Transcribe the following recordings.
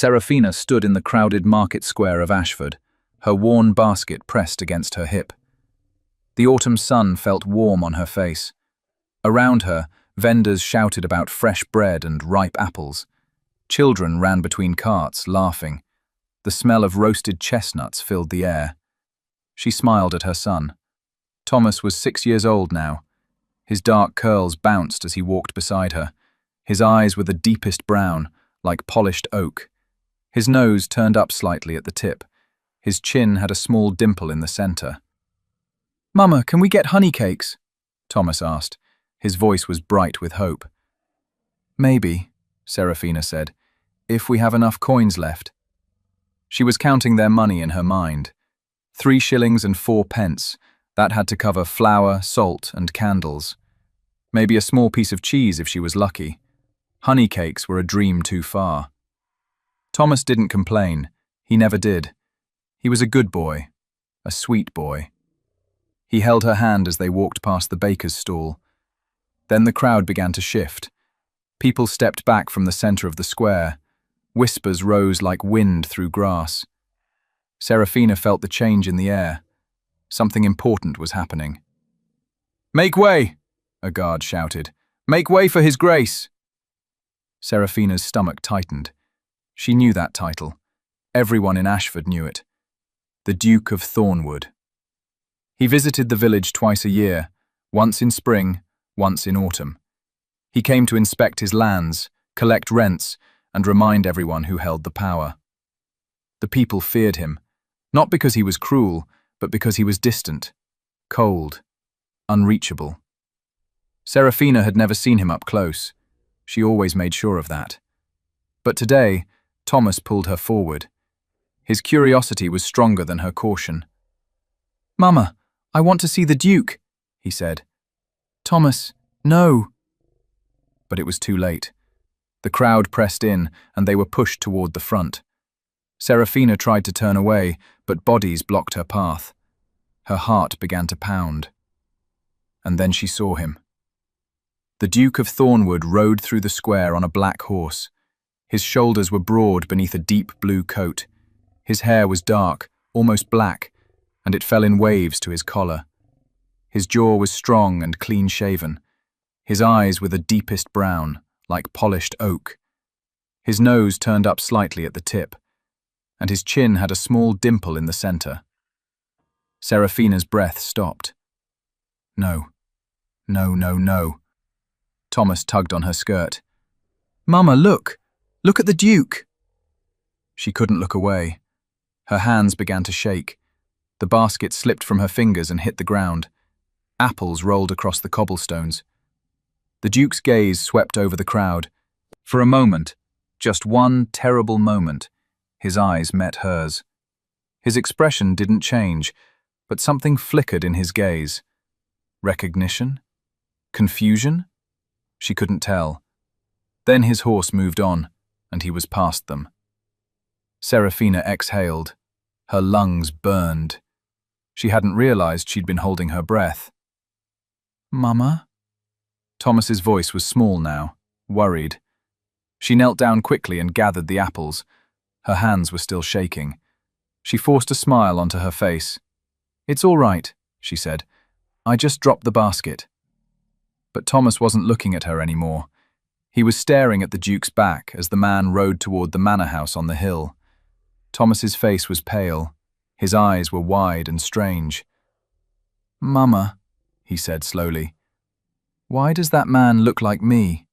Serafina stood in the crowded market square of Ashford, her worn basket pressed against her hip. The autumn sun felt warm on her face. Around her, vendors shouted about fresh bread and ripe apples. Children ran between carts, laughing. The smell of roasted chestnuts filled the air. She smiled at her son. Thomas was 6 years old now. His dark curls bounced as he walked beside her. His eyes were the deepest brown, like polished oak. His nose turned up slightly at the tip. His chin had a small dimple in the center. "Mama, can we get honey cakes?" Thomas asked. His voice was bright with hope. "Maybe," Serafina said, "if we have enough coins left." She was counting their money in her mind. 3 shillings and 4 pence. That had to cover flour, salt, and candles. Maybe a small piece of cheese if she was lucky. Honey cakes were a dream too far. Thomas didn't complain. He never did. He was a good boy, a sweet boy. He held her hand as they walked past the baker's stall. Then the crowd began to shift. People stepped back from the center of the square. Whispers rose like wind through grass. Serafina felt the change in the air. Something important was happening. "Make way!" a guard shouted. "Make way for His Grace!" Serafina's stomach tightened. She knew that title. Everyone in Ashford knew it. The Duke of Thornwood. He visited the village twice a year, once in spring, once in autumn. He came to inspect his lands, collect rents, and remind everyone who held the power. The people feared him, not because he was cruel, but because he was distant, cold, unreachable. Serafina had never seen him up close. She always made sure of that. But today, Thomas pulled her forward. His curiosity was stronger than her caution. "Mama, I want to see the Duke," he said. "Thomas, no." But it was too late. The crowd pressed in, and they were pushed toward the front. Serafina tried to turn away, but bodies blocked her path. Her heart began to pound. And then she saw him. The Duke of Thornwood rode through the square on a black horse. His shoulders were broad beneath a deep blue coat. His hair was dark, almost black, and it fell in waves to his collar. His jaw was strong and clean-shaven. His eyes were the deepest brown, like polished oak. His nose turned up slightly at the tip, and his chin had a small dimple in the center. Serafina's breath stopped. No. No, no, no. Thomas tugged on her skirt. "Mama, look! Look at the Duke!" She couldn't look away. Her hands began to shake. The basket slipped from her fingers and hit the ground. Apples rolled across the cobblestones. The Duke's gaze swept over the crowd. For a moment, just one terrible moment, his eyes met hers. His expression didn't change, but something flickered in his gaze. Recognition? Confusion? She couldn't tell. Then his horse moved on, and he was past them. Serafina exhaled. Her lungs burned. She hadn't realized she'd been holding her breath. "Mama?" Thomas's voice was small now, worried. She knelt down quickly and gathered the apples. Her hands were still shaking. She forced a smile onto her face. "It's all right," she said. "I just dropped the basket." But Thomas wasn't looking at her anymore. He was staring at the Duke's back as the man rode toward the manor house on the hill. Thomas's face was pale. His eyes were wide and strange. "Mama," he said slowly, "why does that man look like me?"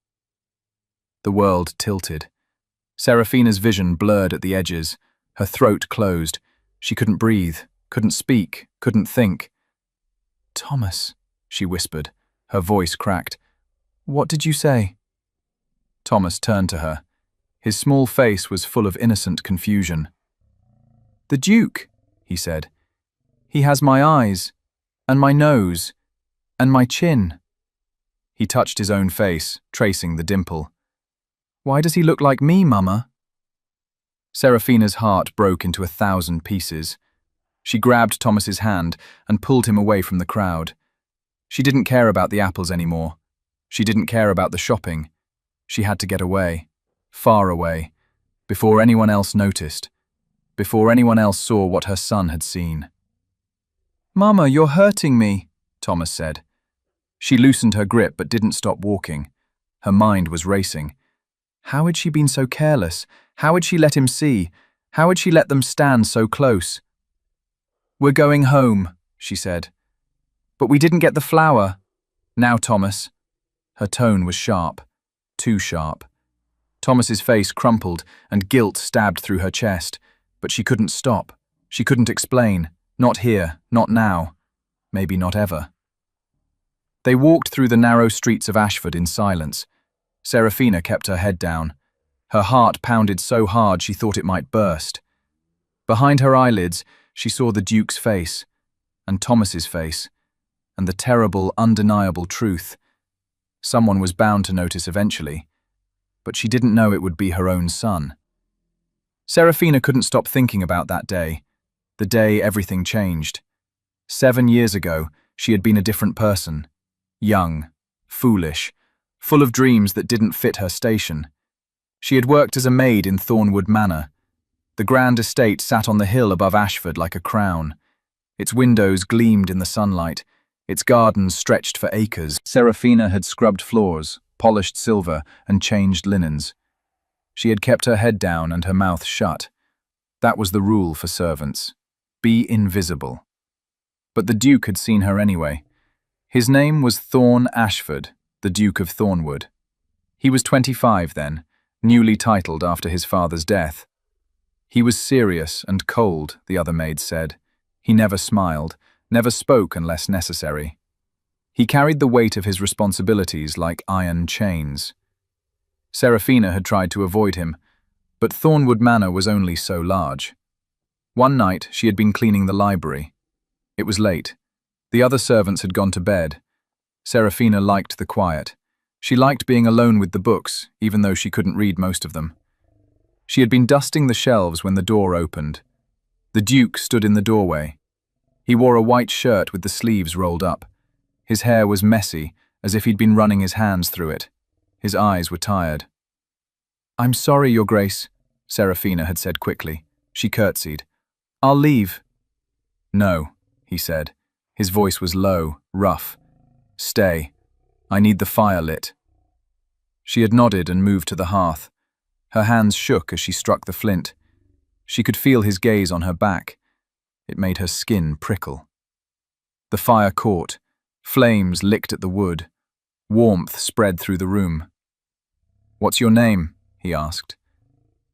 The world tilted. Serafina's vision blurred at the edges. Her throat closed. She couldn't breathe, couldn't speak, couldn't think. "Thomas," she whispered. Her voice cracked. "What did you say?" Thomas turned to her. His small face was full of innocent confusion. "The Duke," he said. "He has my eyes, and my nose, and my chin." He touched his own face, tracing the dimple. "Why does he look like me, Mama?" Serafina's heart broke into 1,000 pieces. She grabbed Thomas's hand and pulled him away from the crowd. She didn't care about the apples anymore. She didn't care about the shopping. She had to get away, far away. before anyone else noticed, before anyone else saw what her son had seen. "Mama, you're hurting me," Thomas said. She loosened her grip but didn't stop walking. Her mind was racing. How had she been so careless? How had she let him see? How had she let them stand so close? "We're going home," she said. "But we didn't get the flower." "Now, Thomas." Her tone was sharp, too sharp. Thomas's face crumpled and guilt stabbed through her chest, but she couldn't stop. She couldn't explain. Not here, not now, maybe not ever. They walked through the narrow streets of Ashford in silence. Serafina kept her head down. Her heart pounded so hard she thought it might burst. Behind her eyelids, she saw the Duke's face, and Thomas's face, and the terrible, undeniable truth. Someone was bound to notice eventually, but she didn't know it would be her own son. Serafina couldn't stop thinking about that day, the day everything changed. 7 years ago, she had been a different person. Young, foolish, full of dreams that didn't fit her station. She had worked as a maid in Thornwood Manor. The grand estate sat on the hill above Ashford like a crown. Its windows gleamed in the sunlight. Its gardens stretched for acres. Serafina had scrubbed floors, polished silver, and changed linens. She had kept her head down and her mouth shut. That was the rule for servants. Be invisible. But the Duke had seen her anyway. His name was Thorn Ashford, the Duke of Thornwood. He was 25 then, newly titled after his father's death. He was serious and cold, the other maids said. He never smiled, never spoke unless necessary. He carried the weight of his responsibilities like iron chains. Serafina had tried to avoid him, but Thornwood Manor was only so large. One night she had been cleaning the library. It was late. The other servants had gone to bed. Serafina liked the quiet. She liked being alone with the books, even though she couldn't read most of them. She had been dusting the shelves when the door opened. The Duke stood in the doorway. He wore a white shirt with the sleeves rolled up. His hair was messy, as if he'd been running his hands through it. His eyes were tired. "I'm sorry, Your Grace," Serafina had said quickly. She curtsied. "I'll leave." "No," he said. His voice was low, rough. "Stay. I need the fire lit." She had nodded and moved to the hearth. Her hands shook as she struck the flint. She could feel his gaze on her back. It made her skin prickle. The fire caught. Flames licked at the wood. Warmth spread through the room. "What's your name?" he asked.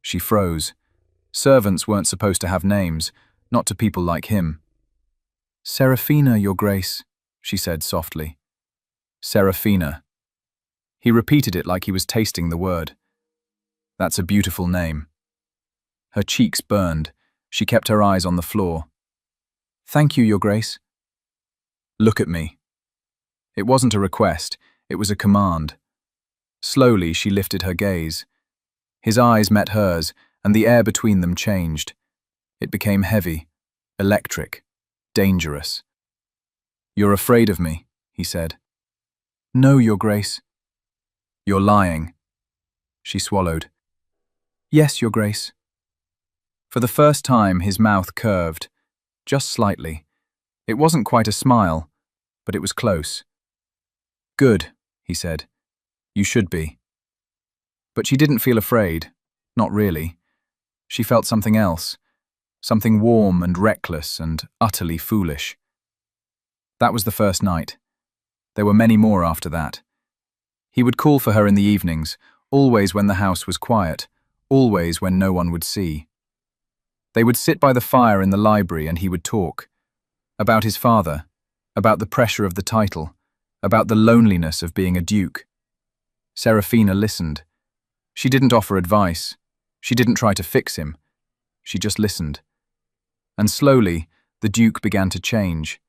She froze. Servants weren't supposed to have names, not to people like him. "Serafina, Your Grace," she said softly. "Serafina." He repeated it like he was tasting the word. "That's a beautiful name." Her cheeks burned. She kept her eyes on the floor. "Thank you, Your Grace." "Look at me." It wasn't a request, it was a command. Slowly she lifted her gaze. His eyes met hers, and the air between them changed. It became heavy, electric, dangerous. "You're afraid of me," he said. "No, Your Grace." "You're lying." She swallowed. "Yes, Your Grace." For the first time, his mouth curved, just slightly. It wasn't quite a smile, but it was close. "Good," he said. "You should be." But she didn't feel afraid, not really. She felt something else, something warm and reckless and utterly foolish. That was the first night. There were many more after that. He would call for her in the evenings, always when the house was quiet, always when no one would see. They would sit by the fire in the library and he would talk. About his father, about the pressure of the title, about the loneliness of being a duke. Serafina listened. She didn't offer advice. She didn't try to fix him. She just listened. And slowly, the Duke began to change.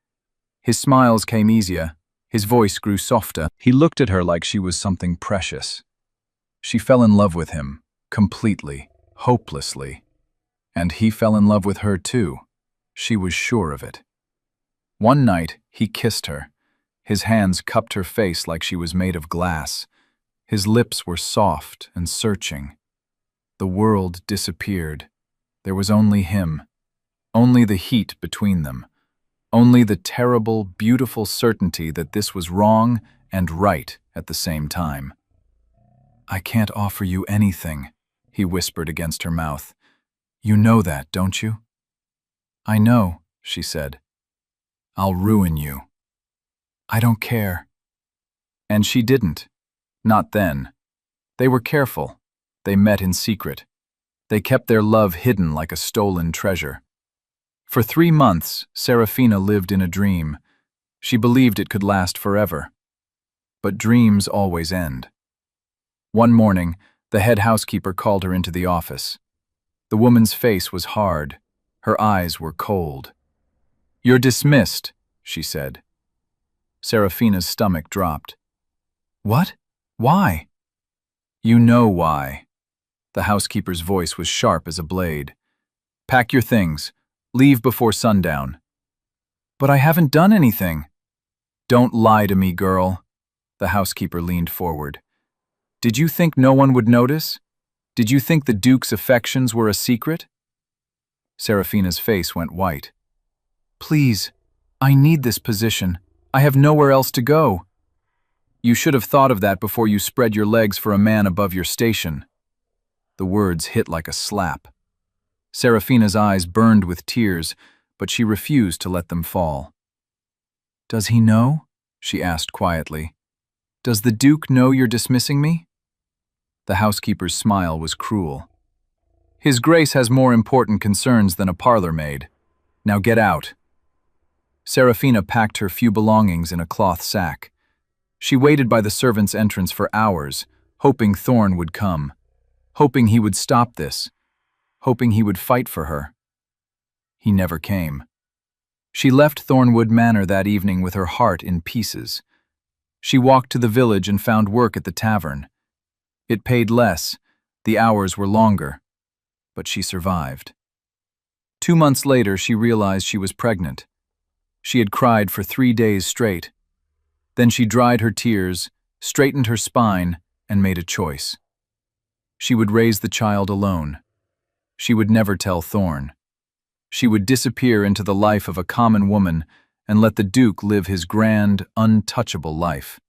His smiles came easier. His voice grew softer. He looked at her like she was something precious. She fell in love with him, completely, hopelessly. And he fell in love with her too. She was sure of it. One night, he kissed her. His hands cupped her face like she was made of glass. His lips were soft and searching. The world disappeared. There was only him. Only the heat between them. Only the terrible, beautiful certainty that this was wrong and right at the same time. "I can't offer you anything," he whispered against her mouth. "You know that, don't you?" "I know," she said. "I'll ruin you." "I don't care." And she didn't. Not then. They were careful. They met in secret. They kept their love hidden like a stolen treasure. For 3 months, Serafina lived in a dream. She believed it could last forever. But dreams always end. One morning, the head housekeeper called her into the office. The woman's face was hard. Her eyes were cold. "You're dismissed," she said. Serafina's stomach dropped. "What? Why?" "You know why." The housekeeper's voice was sharp as a blade. "Pack your things. Leave before sundown." "But I haven't done anything." "Don't lie to me, girl." The housekeeper leaned forward. "Did you think no one would notice? Did you think the Duke's affections were a secret?" Serafina's face went white. "Please, I need this position. I have nowhere else to go." "You should have thought of that before you spread your legs for a man above your station." The words hit like a slap. Serafina's eyes burned with tears, but she refused to let them fall. "Does he know?" she asked quietly. "Does the Duke know you're dismissing me?" The housekeeper's smile was cruel. "His Grace has more important concerns than a parlor maid. Now get out." Serafina packed her few belongings in a cloth sack. She waited by the servants' entrance for hours, hoping Thorn would come, hoping he would stop this, hoping he would fight for her. He never came. She left Thornwood Manor that evening with her heart in pieces. She walked to the village and found work at the tavern. It paid less, the hours were longer, but she survived. 2 months later, she realized she was pregnant. She had cried for 3 days straight. Then she dried her tears, straightened her spine, and made a choice. She would raise the child alone. She would never tell Thorn. She would disappear into the life of a common woman and let the Duke live his grand, untouchable life.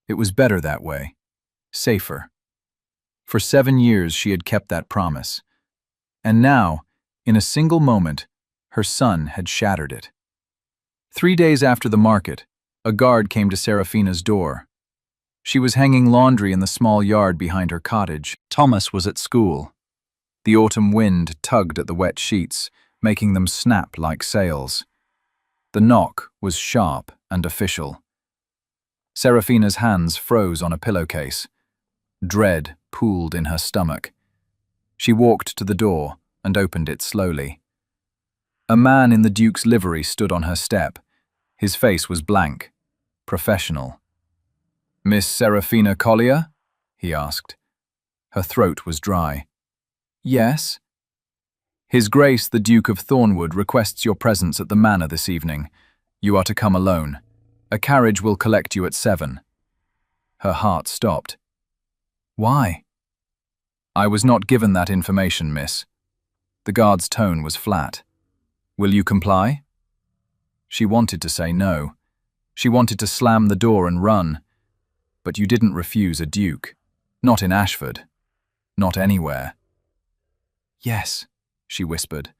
It was better that way. Safer. For 7 years she had kept that promise. And now, in a single moment, her son had shattered it. 3 days after the market, a guard came to Serafina's door. She was hanging laundry in the small yard behind her cottage. Thomas was at school. The autumn wind tugged at the wet sheets, making them snap like sails. The knock was sharp and official. Serafina's hands froze on a pillowcase. Dread pooled in her stomach. She walked to the door and opened it slowly. A man in the Duke's livery stood on her step. His face was blank, professional. "Miss Serafina Collier?" he asked. Her throat was dry. "Yes?" "His Grace the Duke of Thornwood requests your presence at the manor this evening. You are to come alone. A carriage will collect you at 7. Her heart stopped. "Why?" "I was not given that information, miss." The guard's tone was flat. "Will you comply?" She wanted to say no. She wanted to slam the door and run. But you didn't refuse a duke. Not in Ashford. Not anywhere. "Yes," she whispered.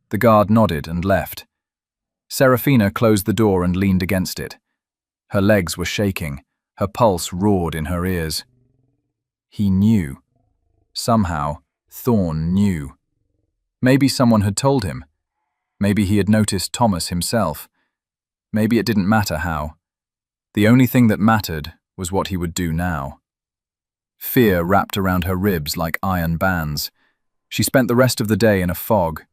The guard nodded and left. Serafina closed the door and leaned against it. Her legs were shaking. Her pulse roared in her ears. He knew. Somehow, Thorn knew. Maybe someone had told him. Maybe he had noticed Thomas himself. Maybe it didn't matter how. The only thing that mattered was what he would do now. Fear wrapped around her ribs like iron bands. She spent the rest of the day in a fog.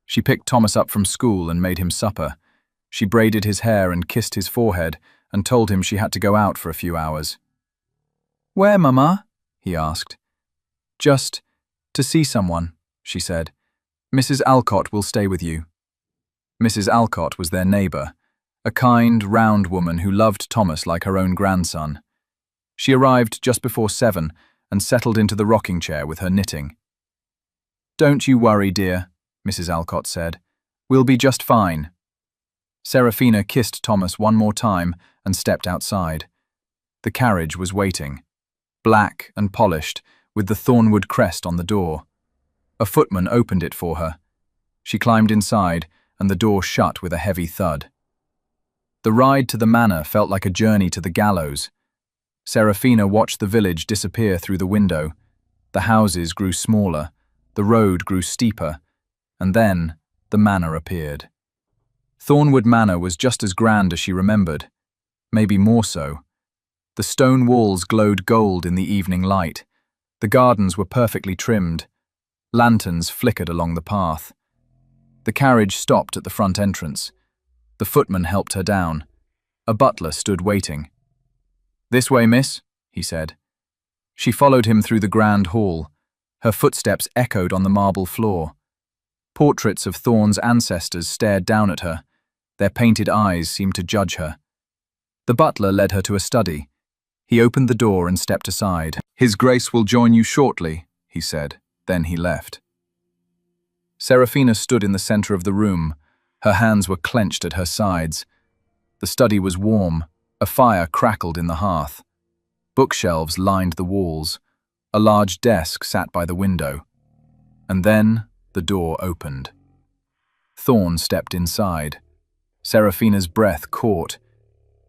She picked Thomas up from school and made him supper. She braided his hair and kissed his forehead and told him she had to go out for a few hours. "Where, Mama?" he asked. "Just to see someone," she said. "Mrs. Alcott will stay with you." Mrs. Alcott was their neighbour, a kind, round woman who loved Thomas like her own grandson. She arrived just before 7 and settled into the rocking chair with her knitting. "Don't you worry, dear," Mrs. Alcott said. "We'll be just fine." Serafina kissed Thomas one more time and stepped outside. The carriage was waiting, black and polished, with the thornwood crest on the door. A footman opened it for her. She climbed inside, and the door shut with a heavy thud. The ride to the manor felt like a journey to the gallows. Serafina watched the village disappear through the window. The houses grew smaller, the road grew steeper, and then the manor appeared. Thornwood Manor was just as grand as she remembered, maybe more so. The stone walls glowed gold in the evening light. The gardens were perfectly trimmed. Lanterns flickered along the path. The carriage stopped at the front entrance. The footman helped her down. A butler stood waiting. "This way, miss," he said. She followed him through the grand hall. Her footsteps echoed on the marble floor. Portraits of Thorne's ancestors stared down at her. Their painted eyes seemed to judge her. The butler led her to a study. He opened the door and stepped aside. "His Grace will join you shortly," he said. Then he left. Serafina stood in the center of the room. Her hands were clenched at her sides. The study was warm. A fire crackled in the hearth. Bookshelves lined the walls. A large desk sat by the window. And then the door opened. Thorne stepped inside. Serafina's breath caught.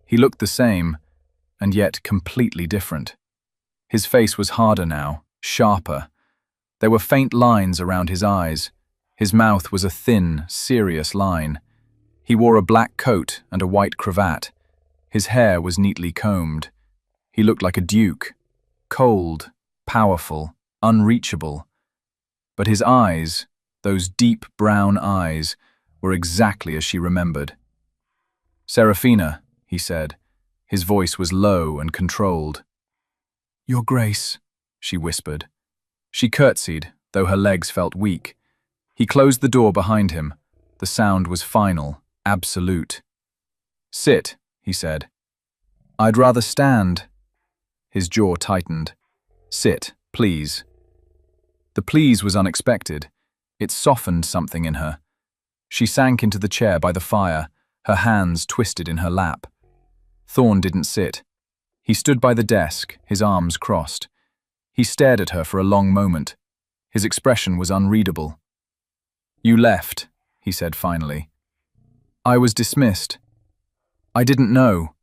He looked the same, and yet completely different. His face was harder now, sharper. There were faint lines around his eyes. His mouth was a thin, serious line. He wore a black coat and a white cravat. His hair was neatly combed. He looked like a duke, cold, powerful, unreachable. But his eyes, those deep brown eyes, were exactly as she remembered. "Serafina," he said. His voice was low and controlled. "Your Grace," she whispered. She curtsied, though her legs felt weak. He closed the door behind him. The sound was final, absolute. "Sit," he said. "I'd rather stand." His jaw tightened. "Sit, please." The please was unexpected. It softened something in her. She sank into the chair by the fire, her hands twisted in her lap. Thorne didn't sit. He stood by the desk, his arms crossed. He stared at her for a long moment. His expression was unreadable. "You left," he said finally. "I was dismissed. I didn't know."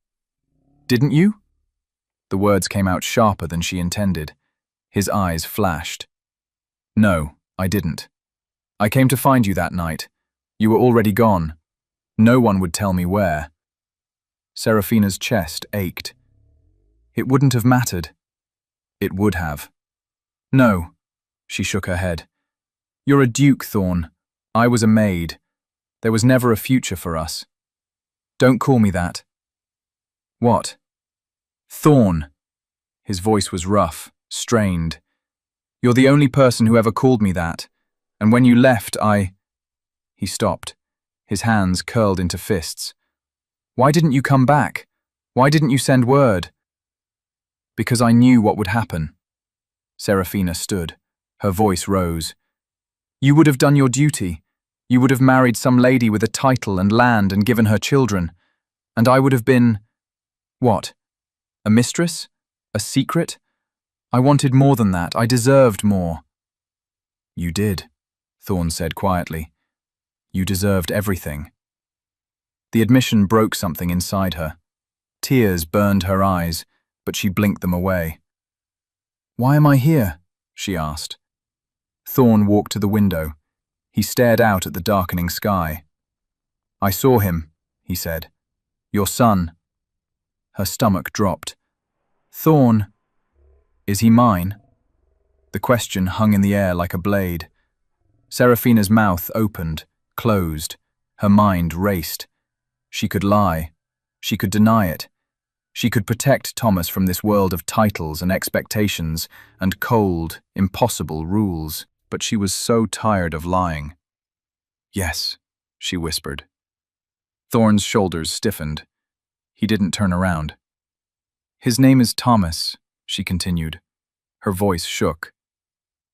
"Didn't you?" The words came out sharper than she intended. His eyes flashed. "No, I didn't. I came to find you that night. You were already gone. No one would tell me where." Serafina's chest ached. "It wouldn't have mattered." "It would have." "No," she shook her head. "You're a duke, Thorne. I was a maid. There was never a future for us. Don't call me that." "What?" "Thorne." His voice was rough, strained. "You're the only person who ever called me that. And when you left, He stopped. His hands curled into fists. "Why didn't you come back? Why didn't you send word?" "Because I knew what would happen." Serafina stood. Her voice rose. "You would have done your duty. You would have married some lady with a title and land and given her children. And I would have been... what? A mistress? A secret? I wanted more than that. I deserved more." "You did," Thorne said quietly. "You deserved everything." The admission broke something inside her. Tears burned her eyes, but she blinked them away. "Why am I here?" she asked. Thorne walked to the window. He stared out at the darkening sky. "I saw him," he said. "Your son." Her stomach dropped. "Thorne, is he mine?" The question hung in the air like a blade. Serafina's mouth opened, closed. Her mind raced. She could lie. She could deny it. She could protect Thomas from this world of titles and expectations and cold, impossible rules. But she was so tired of lying. "Yes," she whispered. Thorne's shoulders stiffened. He didn't turn around. "His name is Thomas," she continued. Her voice shook.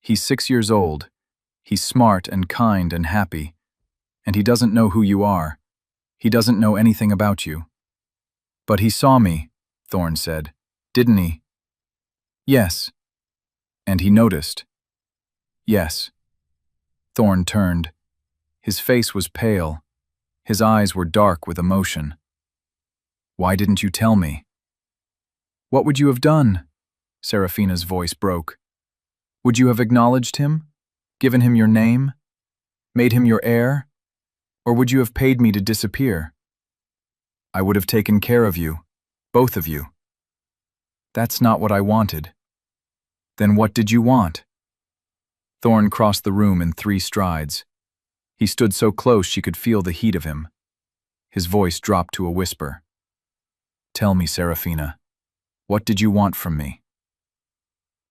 "He's 6 years old. He's smart and kind and happy. And he doesn't know who you are. He doesn't know anything about you." "But he saw me," Thorn said. "Didn't he?" "Yes." "And he noticed?" "Yes." Thorn turned. His face was pale. His eyes were dark with emotion. "Why didn't you tell me?" "What would you have done?" Serafina's voice broke. "Would you have acknowledged him? Given him your name? Made him your heir? Or would you have paid me to disappear?" "I would have taken care of you, both of you." "That's not what I wanted." "Then what did you want?" Thorn crossed the room in 3 strides. He stood so close she could feel the heat of him. His voice dropped to a whisper. "Tell me, Serafina, what did you want from me?"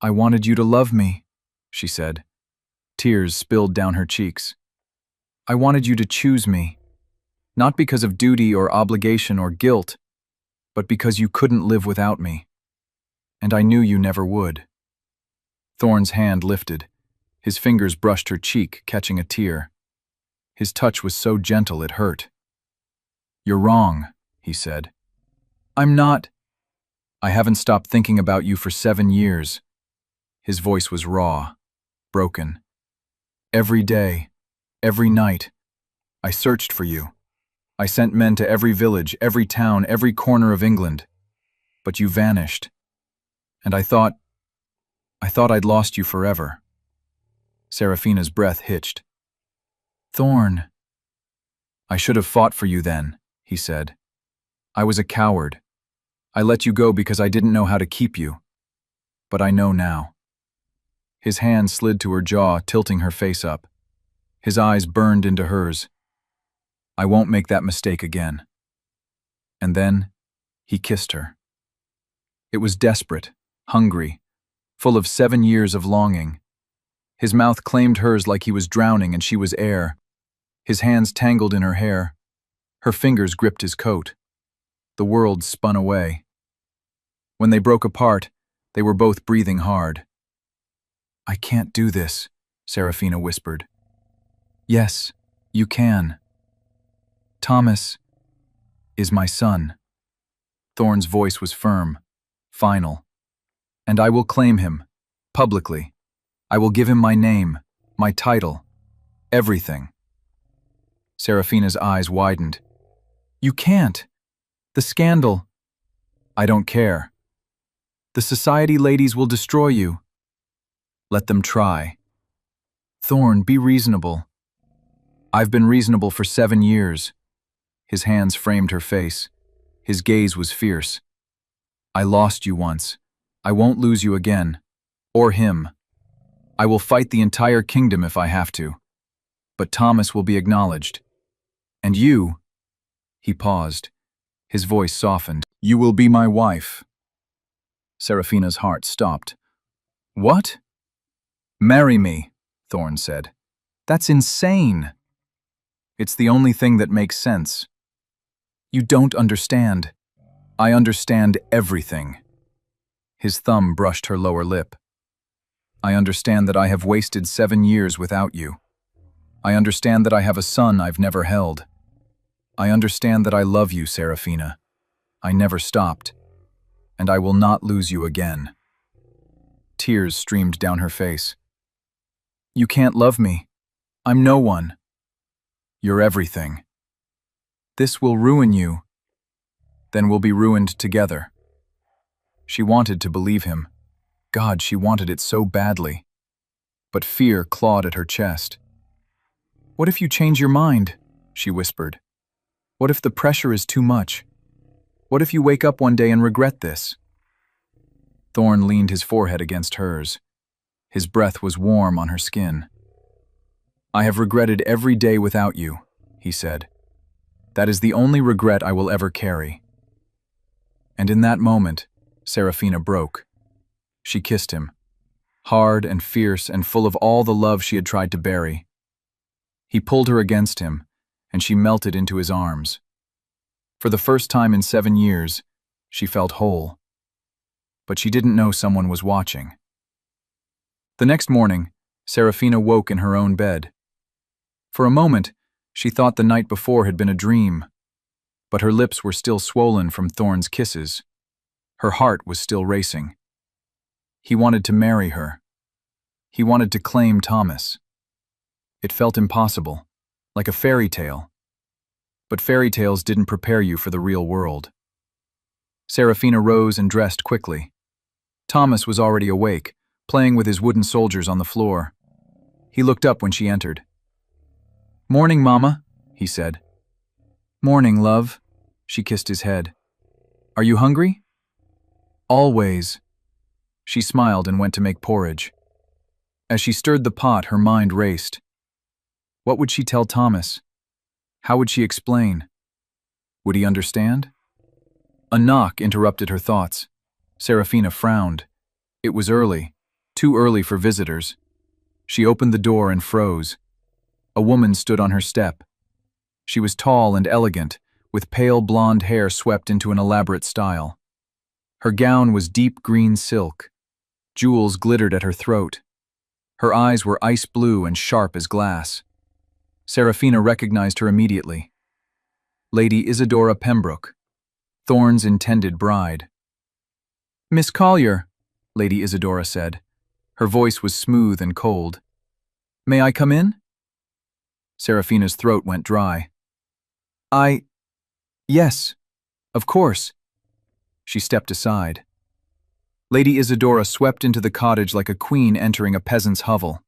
"I wanted you to love me," she said. Tears spilled down her cheeks. "I wanted you to choose me, not because of duty or obligation or guilt, but because you couldn't live without me. And I knew you never would." Thorn's hand lifted. His fingers brushed her cheek, catching a tear. His touch was so gentle it hurt. "You're wrong," he said. "I'm not." "I haven't stopped thinking about you for 7 years. His voice was raw, broken. "Every day, every night, I searched for you. I sent men to every village, every town, every corner of England. But you vanished. And I thought I'd lost you forever." Serafina's breath hitched. "Thorn." "I should have fought for you then," he said. "I was a coward. I let you go because I didn't know how to keep you. But I know now." His hand slid to her jaw, tilting her face up. His eyes burned into hers. "I won't make that mistake again." And then he kissed her. It was desperate, hungry, full of 7 years of longing. His mouth claimed hers like he was drowning and she was air. His hands tangled in her hair. Her fingers gripped his coat. The world spun away. When they broke apart, they were both breathing hard. "I can't do this," Serafina whispered. "Yes, you can. Thomas is my son." Thorn's voice was firm, final. "And I will claim him, publicly. I will give him my name, my title, everything." Serafina's eyes widened. "You can't. The scandal." "I don't care. The society ladies will destroy you." "Let them try." "Thorn, be reasonable." "I've been reasonable for 7 years." His hands framed her face. His gaze was fierce. "I lost you once. I won't lose you again. Or him. I will fight the entire kingdom if I have to. But Thomas will be acknowledged. And you," he paused. His voice softened. "You will be my wife." Serafina's heart stopped. "What?" "Marry me," Thorn said. "That's insane." "It's the only thing that makes sense." "You don't understand." "I understand everything." His thumb brushed her lower lip. "I understand that I have wasted 7 years without you. I understand that I have a son I've never held. I understand that I love you, Serafina. I never stopped. And I will not lose you again." Tears streamed down her face. "You can't love me. I'm no one." "You're everything." "This will ruin you." "Then we'll be ruined together." She wanted to believe him. God, she wanted it so badly. But fear clawed at her chest. "What if you change your mind?" she whispered. "What if the pressure is too much? What if you wake up one day and regret this?" Thorn leaned his forehead against hers. His breath was warm on her skin. "I have regretted every day without you," he said. "That is the only regret I will ever carry." And in that moment, Serafina broke. She kissed him, hard and fierce and full of all the love she had tried to bury. He pulled her against him, and she melted into his arms. For the first time in 7 years, she felt whole. But she didn't know someone was watching. The next morning, Serafina woke in her own bed. For a moment, she thought the night before had been a dream, but her lips were still swollen from Thorn's kisses. Her heart was still racing. He wanted to marry her. He wanted to claim Thomas. It felt impossible, like a fairy tale. But fairy tales didn't prepare you for the real world. Serafina rose and dressed quickly. Thomas was already awake, playing with his wooden soldiers on the floor. He looked up when she entered. "Morning, Mama," he said. "Morning, love." She kissed his head. "Are you hungry?" "Always." She smiled and went to make porridge. As she stirred the pot, her mind raced. What would she tell Thomas? How would she explain? Would he understand? A knock interrupted her thoughts. Serafina frowned. It was early, too early for visitors. She opened the door and froze. A woman stood on her step. She was tall and elegant, with pale blonde hair swept into an elaborate style. Her gown was deep green silk. Jewels glittered at her throat. Her eyes were ice blue and sharp as glass. Serafina recognized her immediately. Lady Isadora Pembroke, Thorn's intended bride. "Miss Collier," Lady Isadora said. Her voice was smooth and cold. "May I come in?" Serafina's throat went dry. Yes, of course." She stepped aside. Lady Isadora swept into the cottage like a queen entering a peasant's hovel.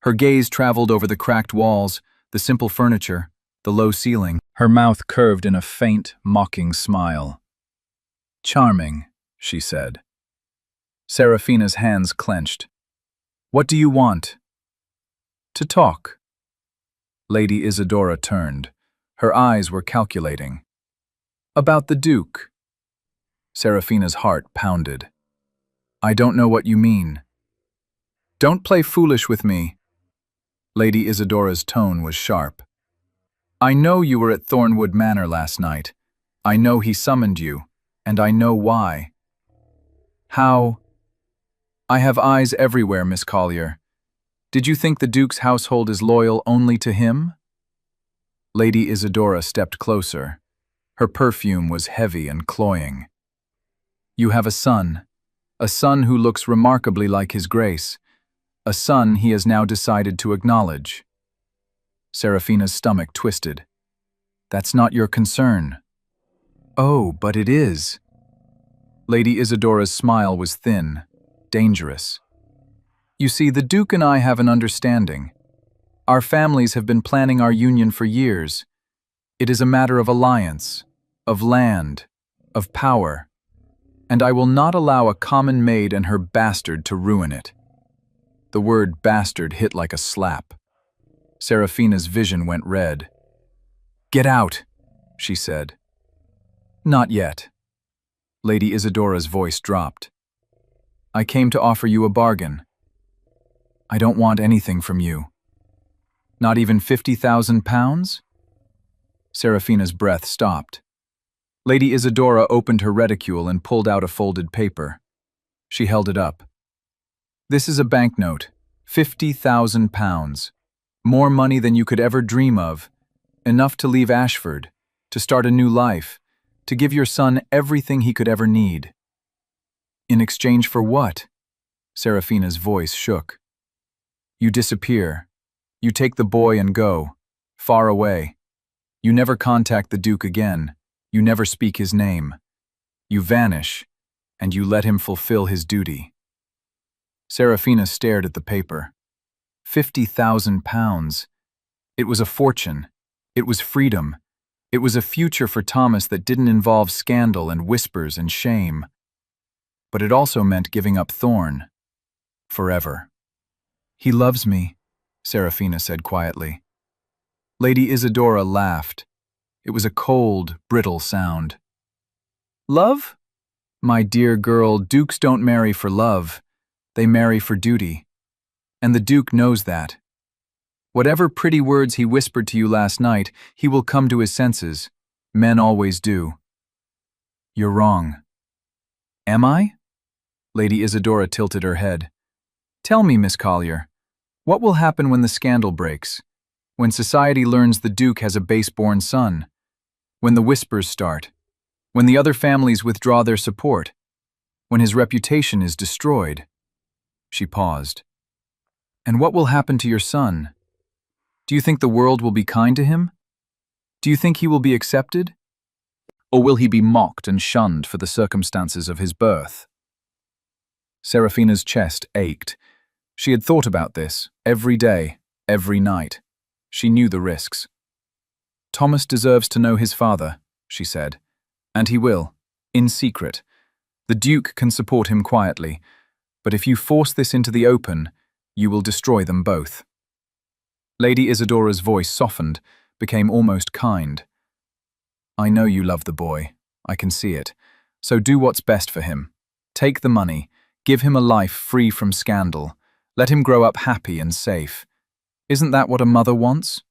Her gaze traveled over the cracked walls, the simple furniture, the low ceiling. Her mouth curved in a faint, mocking smile. "Charming," she said. Serafina's hands clenched. "What do you want?" "To talk." Lady Isadora turned. Her eyes were calculating. "About the Duke." Serafina's heart pounded. "I don't know what you mean." "Don't play foolish with me." Lady Isadora's tone was sharp. "I know you were at Thornwood Manor last night. I know he summoned you, and I know why." "How?" "I have eyes everywhere, Miss Collier. Did you think the Duke's household is loyal only to him?" Lady Isadora stepped closer. Her perfume was heavy and cloying. "You have a son who looks remarkably like his grace, a son he has now decided to acknowledge." Serafina's stomach twisted. "That's not your concern." "Oh, but it is." Lady Isadora's smile was thin, dangerous. "You see, the Duke and I have an understanding. Our families have been planning our union for years. It is a matter of alliance, of land, of power. And I will not allow a common maid and her bastard to ruin it." The word bastard hit like a slap. Serafina's vision went red. "Get out," she said. "Not yet." Lady Isadora's voice dropped. "I came to offer you a bargain. I don't want anything from you." "Not even £50,000? Serafina's breath stopped. Lady Isadora opened her reticule and pulled out a folded paper. She held it up. "This is a banknote, £50,000. More money than you could ever dream of. Enough to leave Ashford, to start a new life, to give your son everything he could ever need." "In exchange for what?" Serafina's voice shook. "You disappear. You take the boy and go, far away. You never contact the Duke again. You never speak his name. You vanish, and you let him fulfill his duty." Serafina stared at the paper. £50,000. It was a fortune. It was freedom. It was a future for Thomas that didn't involve scandal and whispers and shame. But it also meant giving up Thorn. Forever. "He loves me," Serafina said quietly. Lady Isadora laughed. It was a cold, brittle sound. "Love? My dear girl, dukes don't marry for love. They marry for duty. And the Duke knows that. Whatever pretty words he whispered to you last night, he will come to his senses. Men always do." "You're wrong." "Am I?" Lady Isadora tilted her head. Tell me, Miss Collier, what will happen when the scandal breaks? When society learns the Duke has a base-born son? When the whispers start? When the other families withdraw their support? When his reputation is destroyed? She paused. And what will happen to your son? Do you think the world will be kind to him? Do you think he will be accepted? Or will he be mocked and shunned for the circumstances of his birth? Serafina's chest ached. She had thought about this every day, every night. She knew the risks. Thomas deserves to know his father, she said. And he will, in secret. The Duke can support him quietly, but if you force this into the open, you will destroy them both. Lady Isadora's voice softened, became almost kind. I know you love the boy. I can see it. So do what's best for him. Take the money. Give him a life free from scandal. Let him grow up happy and safe. Isn't that what a mother wants?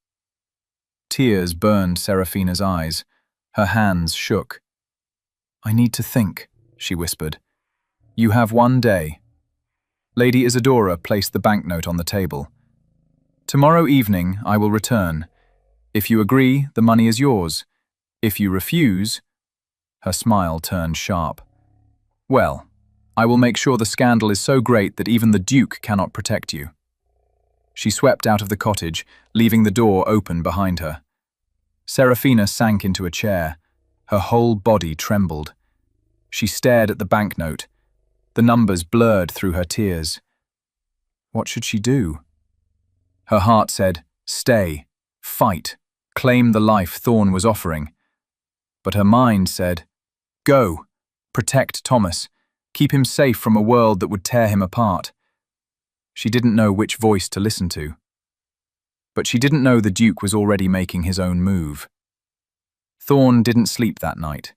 Tears burned Serafina's eyes. Her hands shook. I need to think, she whispered. You have one day. Lady Isadora placed the banknote on the table. Tomorrow evening I will return. If you agree, the money is yours. If you refuse... Her smile turned sharp. Well, I will make sure the scandal is so great that even the Duke cannot protect you. She swept out of the cottage, leaving the door open behind her. Serafina sank into a chair. Her whole body trembled. She stared at the banknote. The numbers blurred through her tears. What should she do? Her heart said, stay, fight, claim the life Thorn was offering. But her mind said, go, protect Thomas, keep him safe from a world that would tear him apart. She didn't know which voice to listen to. But she didn't know the Duke was already making his own move. Thorn didn't sleep that night.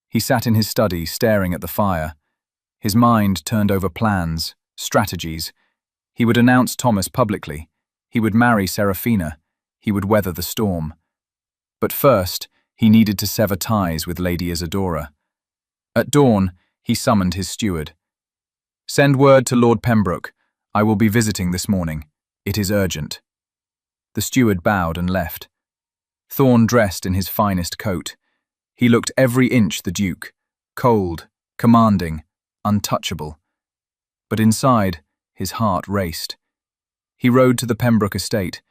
He sat in his study, staring at the fire. His mind turned over plans, strategies. He would announce Thomas publicly. He would marry Serafina. He would weather the storm. But first, he needed to sever ties with Lady Isadora. At dawn, he summoned his steward. Send word to Lord Pembroke. I will be visiting this morning. It is urgent. The steward bowed and left. Thorn dressed in his finest coat. He looked every inch the Duke, cold, commanding, untouchable. But inside, his heart raced. He rode to the Pembroke estate.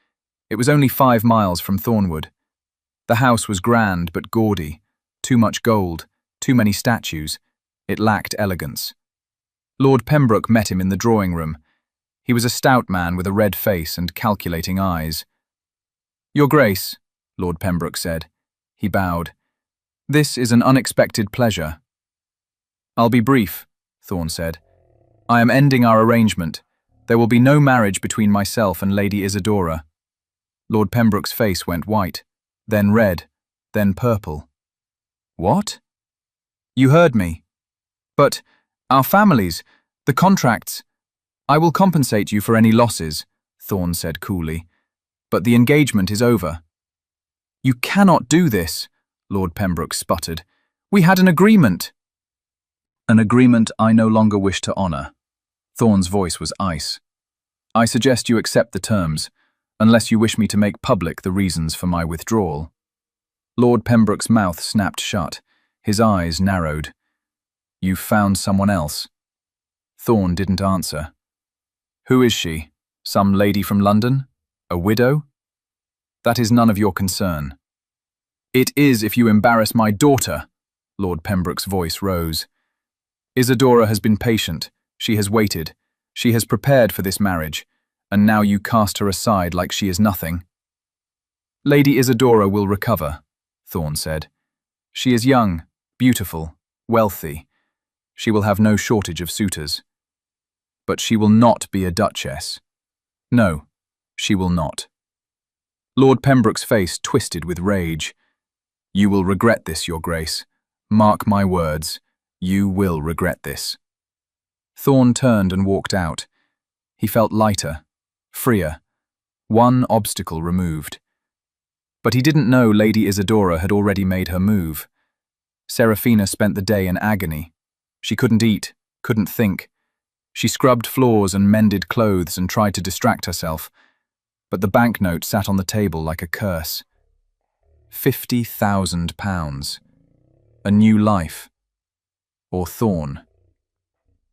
It was only 5 miles from Thornwood. The house was grand but gaudy. Too much gold, too many statues. It lacked elegance. Lord Pembroke met him in the drawing room. He was a stout man with a red face and calculating eyes. Your Grace, Lord Pembroke said. He bowed. This is an unexpected pleasure. I'll be brief, Thorn said. I am ending our arrangement. There will be no marriage between myself and Lady Isadora. Lord Pembroke's face went white, then red, then purple. What? You heard me. But our families, the contracts... I will compensate you for any losses, Thorn said coolly. But the engagement is over. You cannot do this, Lord Pembroke sputtered. We had an agreement. An agreement I no longer wish to honour. Thorn's voice was ice. I suggest you accept the terms, unless you wish me to make public the reasons for my withdrawal. Lord Pembroke's mouth snapped shut. His eyes narrowed. You've found someone else. Thorn didn't answer. Who is she? Some lady from London? A widow? That is none of your concern. It is if you embarrass my daughter. Lord Pembroke's voice rose. Isadora has been patient. She has waited. She has prepared for this marriage. And now you cast her aside like she is nothing. Lady Isadora will recover, Thorn said. She is young, beautiful, wealthy. She will have no shortage of suitors. But she will not be a duchess. No, she will not. Lord Pembroke's face twisted with rage. You will regret this, Your Grace. Mark my words, you will regret this. Thorn turned and walked out. He felt lighter, freer, one obstacle removed. But he didn't know Lady Isadora had already made her move. Serafina spent the day in agony. She couldn't eat, couldn't think. She scrubbed floors and mended clothes and tried to distract herself, but the banknote sat on the table like a curse. £50,000. A new life. Or thorn.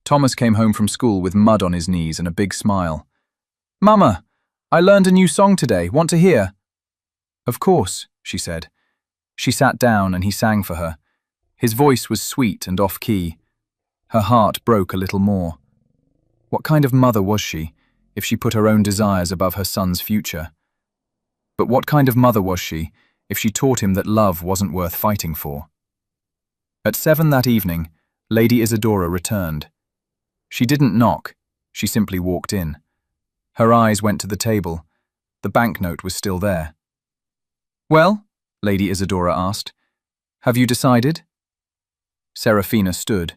Thomas came home from school with mud on his knees and a big smile. "Mama, I learned a new song today. Want to hear?" "Of course," she said. She sat down and he sang for her. His voice was sweet and off-key. Her heart broke a little more. What kind of mother was she, if she put her own desires above her son's future? But what kind of mother was she, if she taught him that love wasn't worth fighting for? At 7 that evening, Lady Isadora returned. She didn't knock, she simply walked in. Her eyes went to the table. The banknote was still there. "Well?" Lady Isadora asked. "Have you decided?" Serafina stood.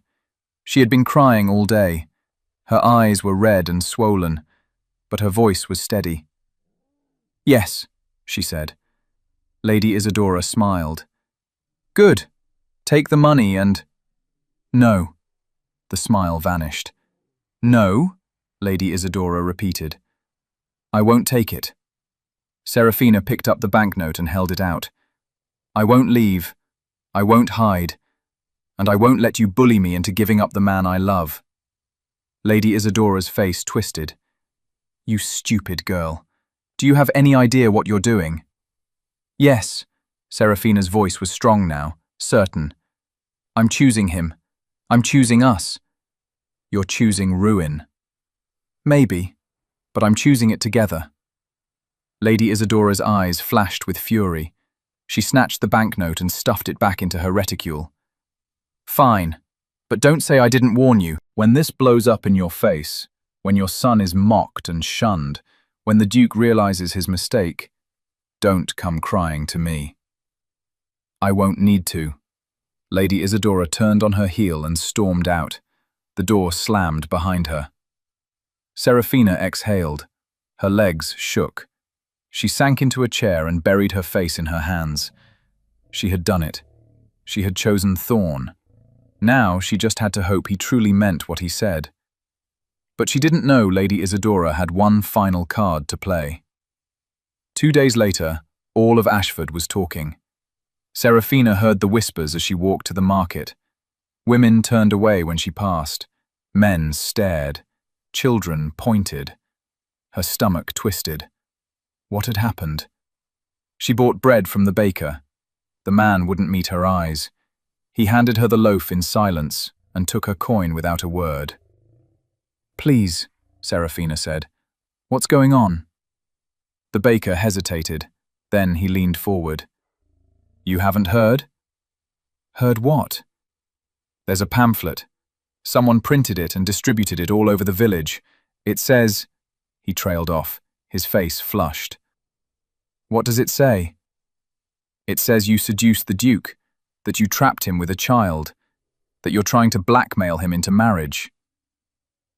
She had been crying all day. Her eyes were red and swollen, but her voice was steady. "Yes," she said. Lady Isadora smiled. "Good. Take the money and—" "No." The smile vanished. "No?" Lady Isadora repeated. "I won't take it." Serafina picked up the banknote and held it out. "I won't leave. I won't hide. And I won't let you bully me into giving up the man I love." Lady Isadora's face twisted. "You stupid girl. Do you have any idea what you're doing?" "Yes." Serafina's voice was strong now, certain. "I'm choosing him. I'm choosing us." "You're choosing ruin." "Maybe, but I'm choosing it together." Lady Isadora's eyes flashed with fury. She snatched the banknote and stuffed it back into her reticule. "Fine, but don't say I didn't warn you. When this blows up in your face, when your son is mocked and shunned, when the Duke realizes his mistake, don't come crying to me." "I won't need to." Lady Isadora turned on her heel and stormed out. The door slammed behind her. Serafina exhaled. Her legs shook. She sank into a chair and buried her face in her hands. She had done it. She had chosen Thorn. Now she just had to hope he truly meant what he said. But she didn't know Lady Isadora had one final card to play. 2 days later, all of Ashford was talking. Serafina heard the whispers as she walked to the market. Women turned away when she passed. Men stared. Children pointed. Her stomach twisted. What had happened? She bought bread from the baker. The man wouldn't meet her eyes. He handed her the loaf in silence and took her coin without a word. "Please," Serafina said. "What's going on?" The baker hesitated. Then he leaned forward. "You haven't heard?" "Heard what?" "There's a pamphlet. Someone printed it and distributed it all over the village. It says—" He trailed off, his face flushed. "What does it say?" "It says you seduced the Duke, that you trapped him with a child, that you're trying to blackmail him into marriage."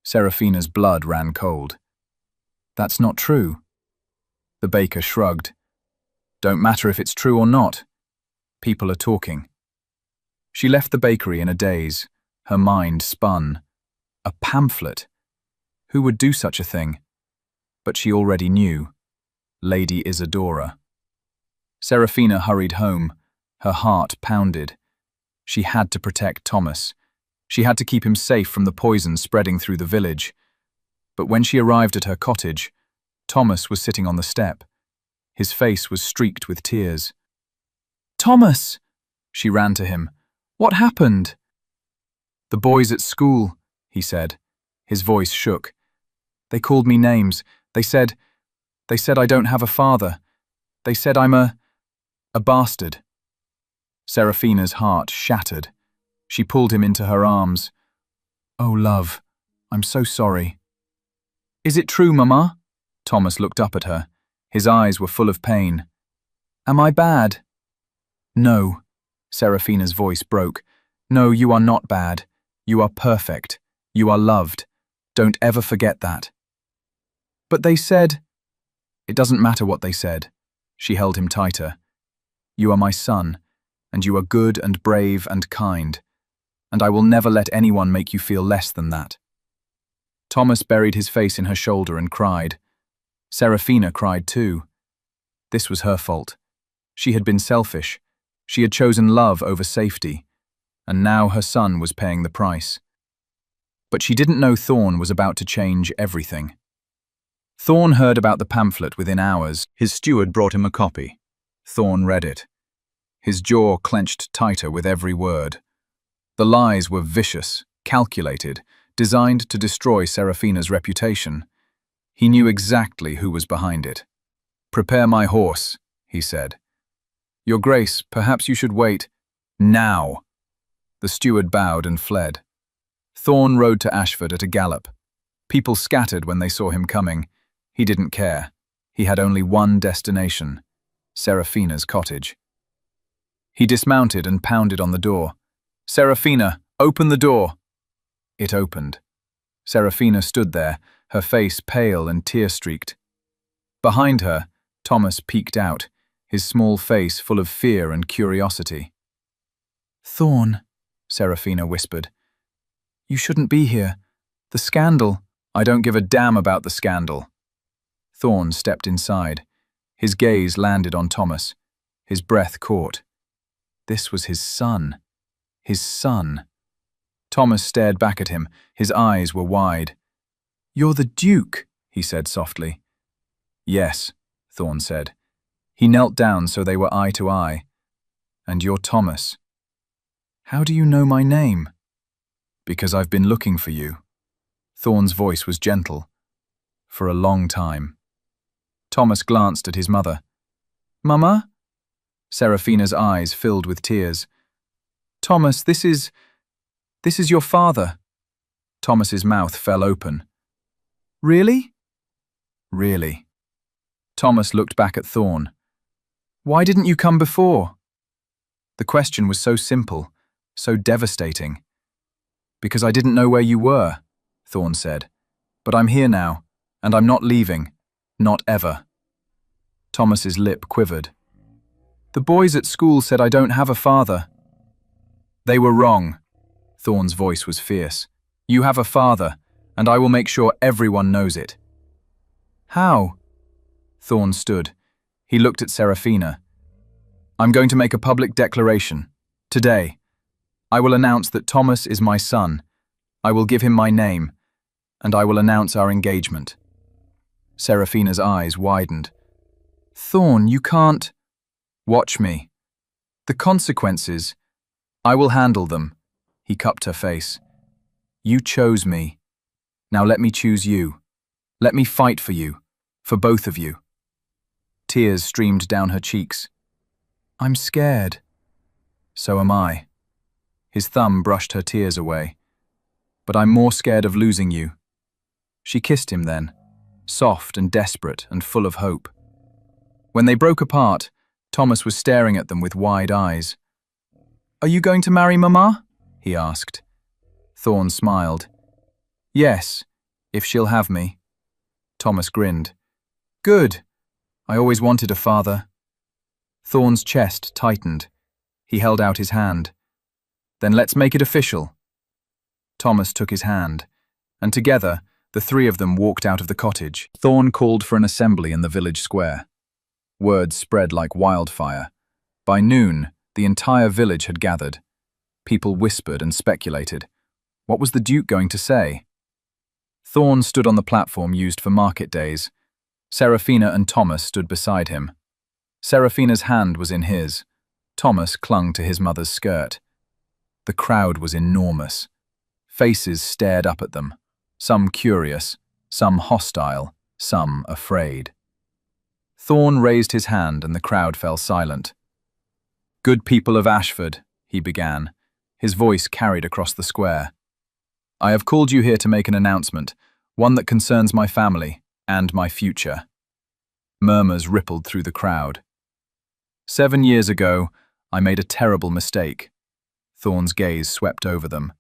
Serafina's blood ran cold. "That's not true." The baker shrugged. "Don't matter if it's true or not. People are talking." She left the bakery in a daze. Her mind spun. A pamphlet? Who would do such a thing? But she already knew. Lady Isadora. Serafina hurried home. Her heart pounded. She had to protect Thomas. She had to keep him safe from the poison spreading through the village. But when she arrived at her cottage, Thomas was sitting on the step. His face was streaked with tears. "Thomas!" She ran to him. "What happened?" "The boys at school," he said. His voice shook. "They called me names. They said I don't have a father. They said I'm a bastard." Serafina's heart shattered. She pulled him into her arms. "Oh, love, I'm so sorry." "Is it true, Mama?" Thomas looked up at her. His eyes were full of pain. "Am I bad?" "No." Serafina's voice broke. "No, you are not bad. You are perfect. You are loved. Don't ever forget that." "But they said—" "It doesn't matter what they said." She held him tighter. "You are my son, and you are good and brave and kind, and I will never let anyone make you feel less than that." Thomas buried his face in her shoulder and cried. Serafina cried too. This was her fault. She had been selfish. She had chosen love over safety, and now her son was paying the price. But she didn't know Thorn was about to change everything. Thorn heard about the pamphlet within hours. His steward brought him a copy. Thorn read it. His jaw clenched tighter with every word. The lies were vicious, calculated, designed to destroy Serafina's reputation. He knew exactly who was behind it. "Prepare my horse," he said. "Your Grace, perhaps you should wait." "Now!" The steward bowed and fled. Thorn rode to Ashford at a gallop. People scattered when they saw him coming. He didn't care. He had only one destination: Serafina's cottage. He dismounted and pounded on the door. "Serafina, open the door!" It opened. Serafina stood there, her face pale and tear-streaked. Behind her, Thomas peeked out, his small face full of fear and curiosity. "Thorn," Serafina whispered. "You shouldn't be here. The scandal." "I don't give a damn about the scandal." Thorn stepped inside. His gaze landed on Thomas. His breath caught. This was his son. His son. Thomas stared back at him. His eyes were wide. "You're the Duke," he said softly. "Yes," Thorn said. He knelt down so they were eye to eye. "And you're Thomas." "How do you know my name?" "Because I've been looking for you." Thorn's voice was gentle. "For a long time." Thomas glanced at his mother. "Mama?" Serafina's eyes filled with tears. "Thomas, this is your father." Thomas's mouth fell open. "Really?" "Really." Thomas looked back at Thorn. "Why didn't you come before?" The question was so simple, so devastating. "Because I didn't know where you were," Thorn said. "But I'm here now, and I'm not leaving. Not ever." Thomas's lip quivered. "The boys at school said I don't have a father." "They were wrong." Thorn's voice was fierce. "You have a father, and I will make sure everyone knows it." "How?" Thorn stood. He looked at Serafina. "I'm going to make a public declaration. Today. I will announce that Thomas is my son. I will give him my name, and I will announce our engagement." Serafina's eyes widened. "Thorn, you can't—" "Watch me. The consequences, I will handle them." He cupped her face. "You chose me. Now let me choose you. Let me fight for you, for both of you." Tears streamed down her cheeks. "I'm scared." "So am I." His thumb brushed her tears away. "But I'm more scared of losing you." She kissed him then, soft and desperate and full of hope. When they broke apart, Thomas was staring at them with wide eyes. "Are you going to marry Mama?" he asked. Thorn smiled. "Yes, if she'll have me." Thomas grinned. "Good. I always wanted a father." Thorn's chest tightened. He held out his hand. "Then let's make it official." Thomas took his hand, and together, the three of them walked out of the cottage. Thorn called for an assembly in the village square. Word spread like wildfire. By noon, the entire village had gathered. People whispered and speculated. What was the Duke going to say? Thorn stood on the platform used for market days. Serafina and Thomas stood beside him. Serafina's hand was in his. Thomas clung to his mother's skirt. The crowd was enormous. Faces stared up at them, some curious, some hostile, some afraid. Thorn raised his hand and the crowd fell silent. "Good people of Ashford," he began. His voice carried across the square. "I have called you here to make an announcement, one that concerns my family and my future." Murmurs rippled through the crowd. 7 years ago, I made a terrible mistake. Thorn's gaze swept over them.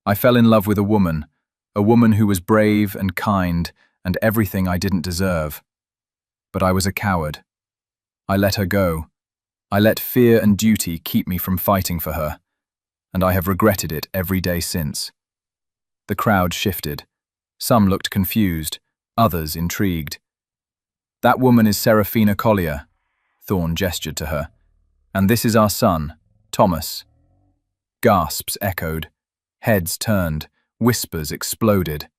I fell in love with a woman who was brave and kind and everything I didn't deserve. But I was a coward. I let her go. I let fear and duty keep me from fighting for her, and I have regretted it every day since. The crowd shifted. Some looked confused, others intrigued. "That woman is Serafina Collier," Thorne gestured to her. "And this is our son, Thomas." Gasps echoed. Heads turned. Whispers exploded.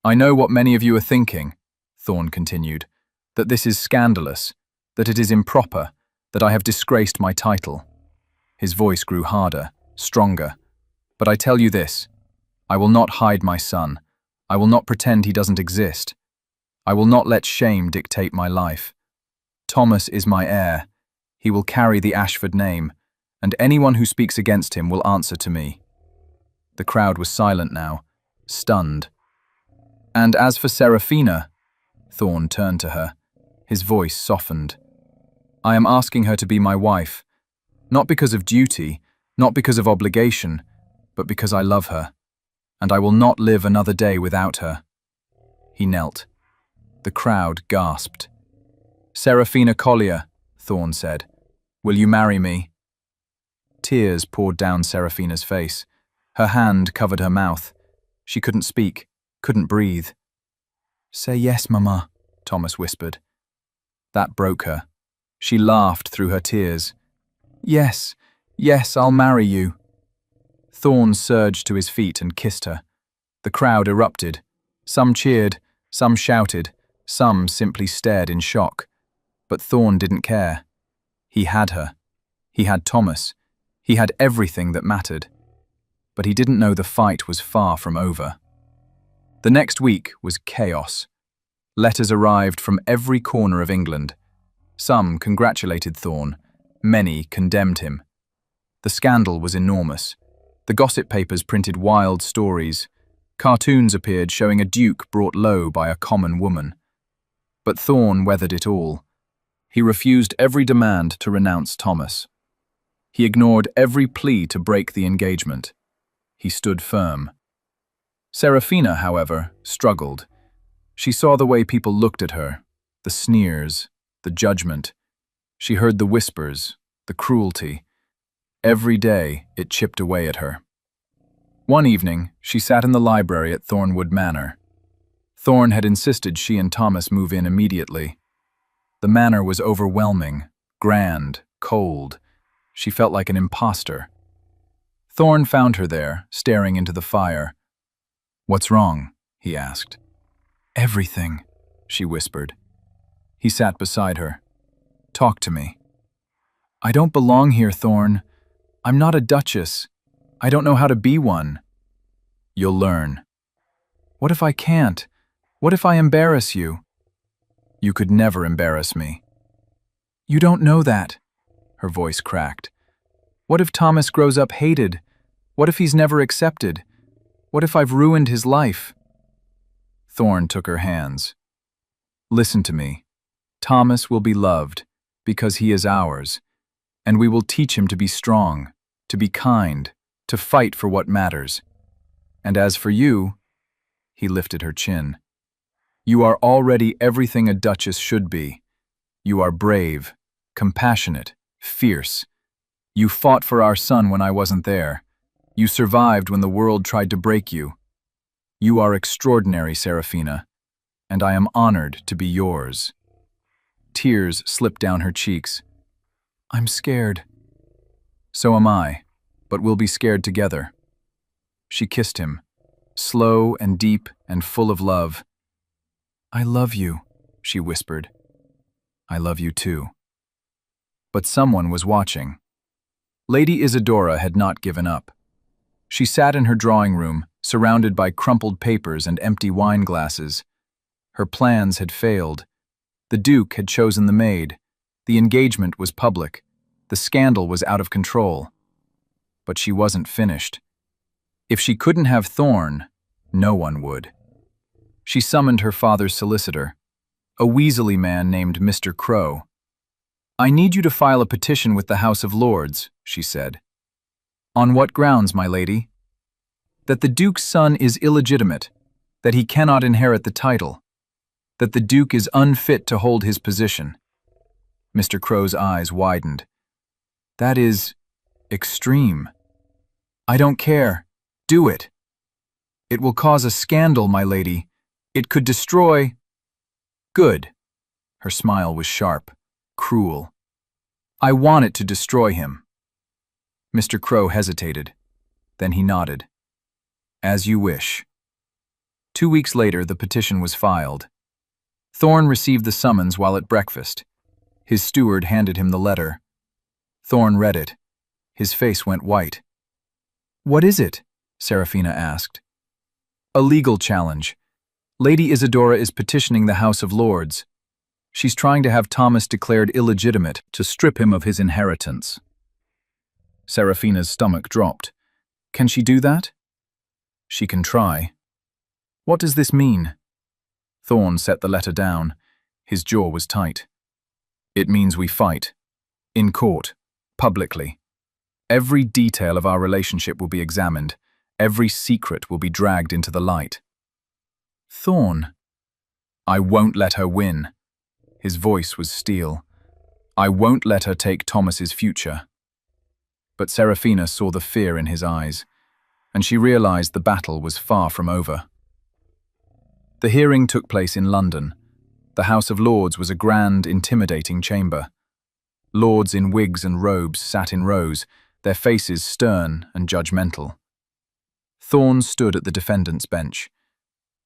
"I know what many of you are thinking," Thorne continued, "that this is scandalous, that it is improper, that I have disgraced my title." His voice grew harder, stronger. "But I tell you this, I will not hide my son. I will not pretend he doesn't exist. I will not let shame dictate my life. Thomas is my heir. He will carry the Ashford name, and anyone who speaks against him will answer to me." The crowd was silent now, stunned. "And as for Serafina," Thorne turned to her. His voice softened. "I am asking her to be my wife, not because of duty, not because of obligation, but because I love her, and I will not live another day without her." He knelt. The crowd gasped. "Serafina Collier," Thorne said, "will you marry me?" Tears poured down Serafina's face. Her hand covered her mouth. She couldn't speak, couldn't breathe. "Say yes, Mama," Thomas whispered. That broke her. She laughed through her tears. "Yes, yes, I'll marry you." Thorne surged to his feet and kissed her. The crowd erupted. Some cheered, some shouted, some simply stared in shock. But Thorne didn't care. He had her. He had Thomas. He had everything that mattered. But he didn't know the fight was far from over. The next week was chaos. Letters arrived from every corner of England. Some congratulated Thorne. Many condemned him. The scandal was enormous. The gossip papers printed wild stories. Cartoons appeared showing a duke brought low by a common woman. But Thorne weathered it all. He refused every demand to renounce Thomas. He ignored every plea to break the engagement. He stood firm. Serafina, however, struggled. She saw the way people looked at her, the sneers, the judgment. She heard the whispers, the cruelty. Every day it chipped away at her. One evening, she sat in the library at Thornwood Manor. Thorne had insisted she and Thomas move in immediately. The manor was overwhelming, grand, cold. She felt like an imposter. Thorne found her there, staring into the fire. "What's wrong?" he asked. "Everything," she whispered. He sat beside her. "Talk to me." "I don't belong here, Thorne. I'm not a duchess. I don't know how to be one." "You'll learn." "What if I can't? What if I embarrass you?" "You could never embarrass me." "You don't know that." Her voice cracked. "What if Thomas grows up hated? What if he's never accepted? What if I've ruined his life?" Thorne took her hands. "Listen to me. Thomas will be loved, because he is ours, and we will teach him to be strong, to be kind, to fight for what matters. And as for you," he lifted her chin, "you are already everything a duchess should be. You are brave, compassionate, fierce. You fought for our son when I wasn't there. You survived when the world tried to break you. You are extraordinary, Serafina, and I am honored to be yours." Tears slipped down her cheeks. "I'm scared." "So am I, but we'll be scared together." She kissed him, slow and deep and full of love. "I love you," she whispered. "I love you too." But someone was watching. Lady Isadora had not given up. She sat in her drawing room, surrounded by crumpled papers and empty wine glasses. Her plans had failed. The Duke had chosen the maid. The engagement was public. The scandal was out of control. But she wasn't finished. If she couldn't have Thorne, no one would. She summoned her father's solicitor, a weaselly man named Mr. Crow. "I need you to file a petition with the House of Lords," she said. "On what grounds, my lady?" "That the Duke's son is illegitimate, that he cannot inherit the title, that the Duke is unfit to hold his position." Mr. Crow's eyes widened. "That is extreme." "I don't care. Do it." "It will cause a scandal, my lady. It could destroy... Good. Her smile was sharp, cruel. I want it to destroy him. Mr. Crow hesitated. Then he nodded. As you wish. 2 weeks later, the petition was filed. Thorne received the summons while at breakfast. His steward handed him the letter. Thorne read it. His face went white. What is it? Serafina asked. A legal challenge. Lady Isadora is petitioning the House of Lords. She's trying to have Thomas declared illegitimate to strip him of his inheritance. Serafina's stomach dropped. Can she do that? She can try. What does this mean? Thorne set the letter down. His jaw was tight. It means we fight. In court. Publicly. Every detail of our relationship will be examined. Every secret will be dragged into the light. Thorne. I won't let her win. His voice was steel. I won't let her take Thomas's future. But Serafina saw the fear in his eyes, and she realized the battle was far from over. The hearing took place in London. The House of Lords was a grand, intimidating chamber. Lords in wigs and robes sat in rows, their faces stern and judgmental. Thorne stood at the defendant's bench.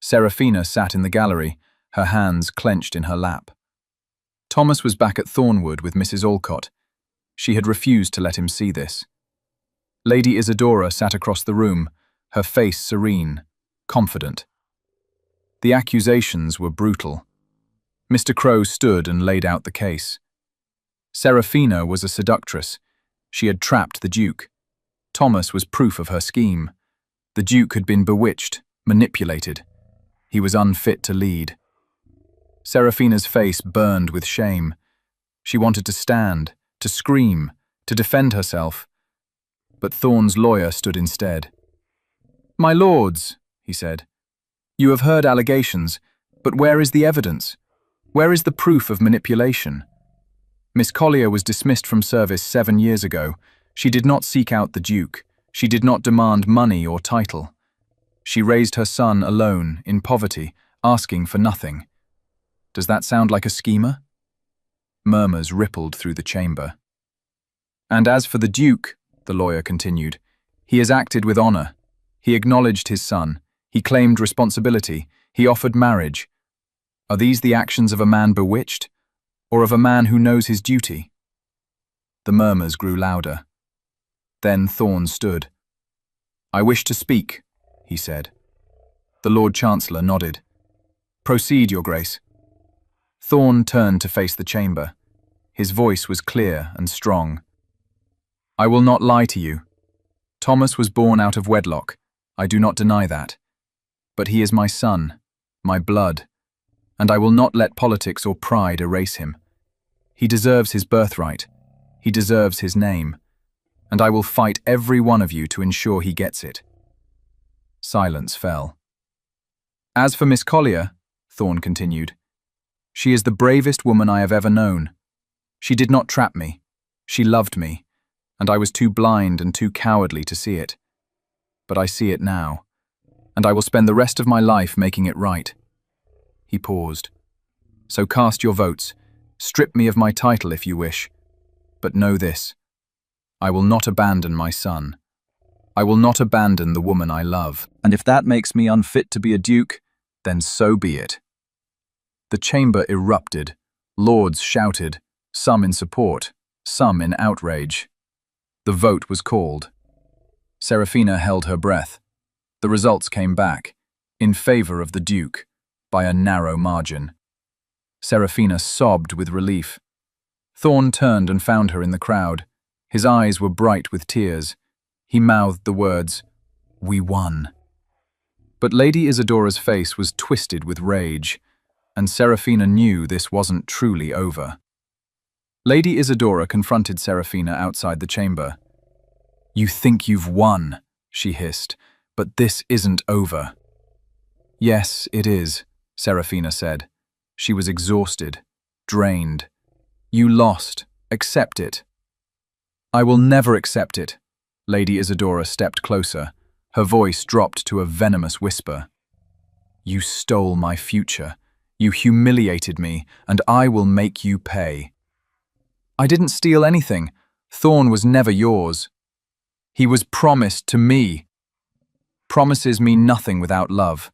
Serafina sat in the gallery, her hands clenched in her lap. Thomas was back at Thornwood with Mrs. Alcott. She had refused to let him see this. Lady Isadora sat across the room, her face serene, confident. The accusations were brutal. Mr. Crow stood and laid out the case. Serafina was a seductress. She had trapped the Duke. Thomas was proof of her scheme. The Duke had been bewitched, manipulated. He was unfit to lead. Serafina's face burned with shame. She wanted to stand, to scream, to defend herself. But Thorne's lawyer stood instead. My lords, he said, you have heard allegations, but where is the evidence? Where is the proof of manipulation? Miss Collier was dismissed from service 7 years ago. She did not seek out the Duke. She did not demand money or title. She raised her son alone, in poverty, asking for nothing. Does that sound like a schemer? Murmurs rippled through the chamber. And as for the Duke, the lawyer continued, he has acted with honor. He acknowledged his son. He claimed responsibility. He offered marriage. Are these the actions of a man bewitched, or of a man who knows his duty? The murmurs grew louder. Then Thorne stood. I wish to speak, he said. The Lord Chancellor nodded. Proceed, Your Grace. Thorne turned to face the chamber. His voice was clear and strong. I will not lie to you. Thomas was born out of wedlock. I do not deny that. But he is my son, my blood, and I will not let politics or pride erase him. He deserves his birthright. He deserves his name. And I will fight every one of you to ensure he gets it. Silence fell. As for Miss Collier, Thorne continued, she is the bravest woman I have ever known. She did not trap me. She loved me, and I was too blind and too cowardly to see it. But I see it now, and I will spend the rest of my life making it right. He paused. So cast your votes. Strip me of my title if you wish. But know this. I will not abandon my son. I will not abandon the woman I love. And if that makes me unfit to be a duke, then so be it. The chamber erupted. Lords shouted, some in support, some in outrage. The vote was called. Serafina held her breath. The results came back, in favor of the Duke, by a narrow margin. Serafina sobbed with relief. Thorne turned and found her in the crowd. His eyes were bright with tears. He mouthed the words, "We won." But Lady Isadora's face was twisted with rage, and Serafina knew this wasn't truly over. Lady Isadora confronted Serafina outside the chamber. "You think you've won," she hissed, "but this isn't over." "Yes, it is," Serafina said. She was exhausted, drained. "You lost. Accept it." "I will never accept it." Lady Isadora stepped closer. Her voice dropped to a venomous whisper. You stole my future. You humiliated me, and I will make you pay. I didn't steal anything. Thorn was never yours. He was promised to me. Promises mean nothing without love.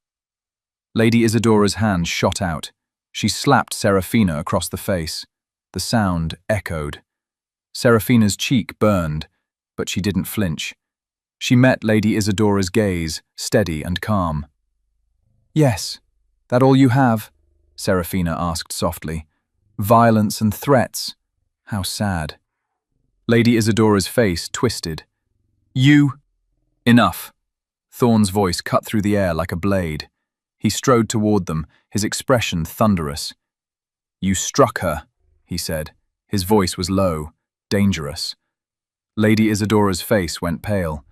Lady Isadora's hand shot out. She slapped Serafina across the face. The sound echoed. Serafina's cheek burned, but she didn't flinch. She met Lady Isadora's gaze, steady and calm. "Yes, that all you have?" Serafina asked softly. "Violence and threats. How sad." Lady Isadora's face twisted. "You—" "Enough." Thorn's voice cut through the air like a blade. He strode toward them, his expression thunderous. "You struck her," he said. His voice was low, dangerous. Lady Isadora's face went pale.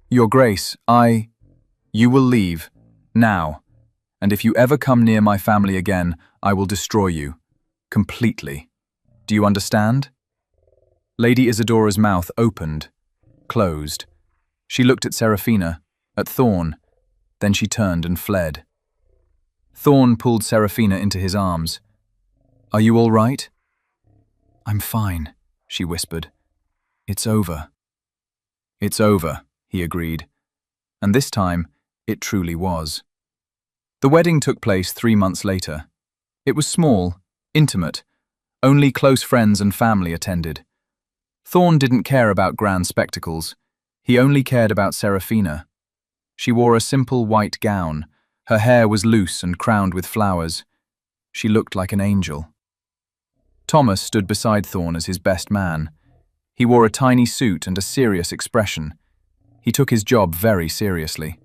"Your Grace, You will leave, now, and if you ever come near my family again, I will destroy you. Completely. Do you understand?" Lady Isadora's mouth opened, closed. She looked at Serafina, at Thorn, then she turned and fled. Thorn pulled Serafina into his arms. "Are you all right?" "I'm fine," she whispered. "It's over." "It's over," he agreed. And this time, it truly was. The wedding took place 3 months later. It was small, intimate. Only close friends and family attended. Thorn didn't care about grand spectacles. He only cared about Serafina. She wore a simple white gown. Her hair was loose and crowned with flowers. She looked like an angel. Thomas stood beside Thorn as his best man. He wore a tiny suit and a serious expression. He took his job very seriously.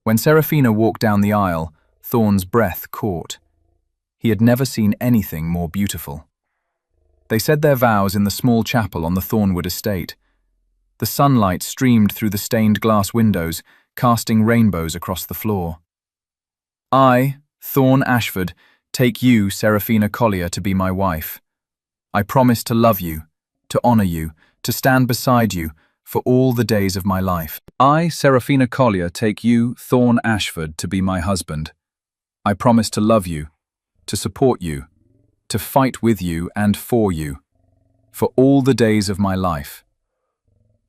When Serafina walked down the aisle, Thorn's breath caught. He had never seen anything more beautiful. They said their vows in the small chapel on the Thornwood estate. The sunlight streamed through the stained glass windows, casting rainbows across the floor. "I, Thorn Ashford, take you, Serafina Collier, to be my wife. I promise to love you, to honor you, to stand beside you, for all the days of my life. I, Serafina Collier, take you, Thorn Ashford, to be my husband. I promise to love you, to support you, to fight with you and for you, for all the days of my life."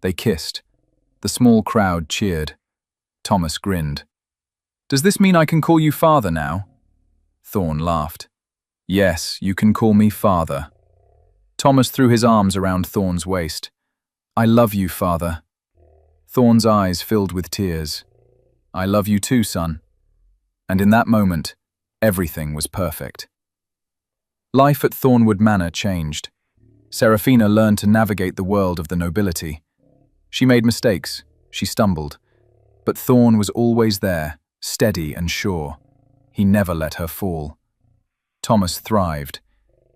They kissed. The small crowd cheered. Thomas grinned. "Does this mean I can call you father now?" Thorn laughed. "Yes, you can call me father." Thomas threw his arms around Thorn's waist. "I love you, father." Thorn's eyes filled with tears. "I love you too, son." And in that moment, everything was perfect. Life at Thornwood Manor changed. Serafina learned to navigate the world of the nobility. She made mistakes, she stumbled, but Thorn was always there, steady and sure. He never let her fall. Thomas thrived.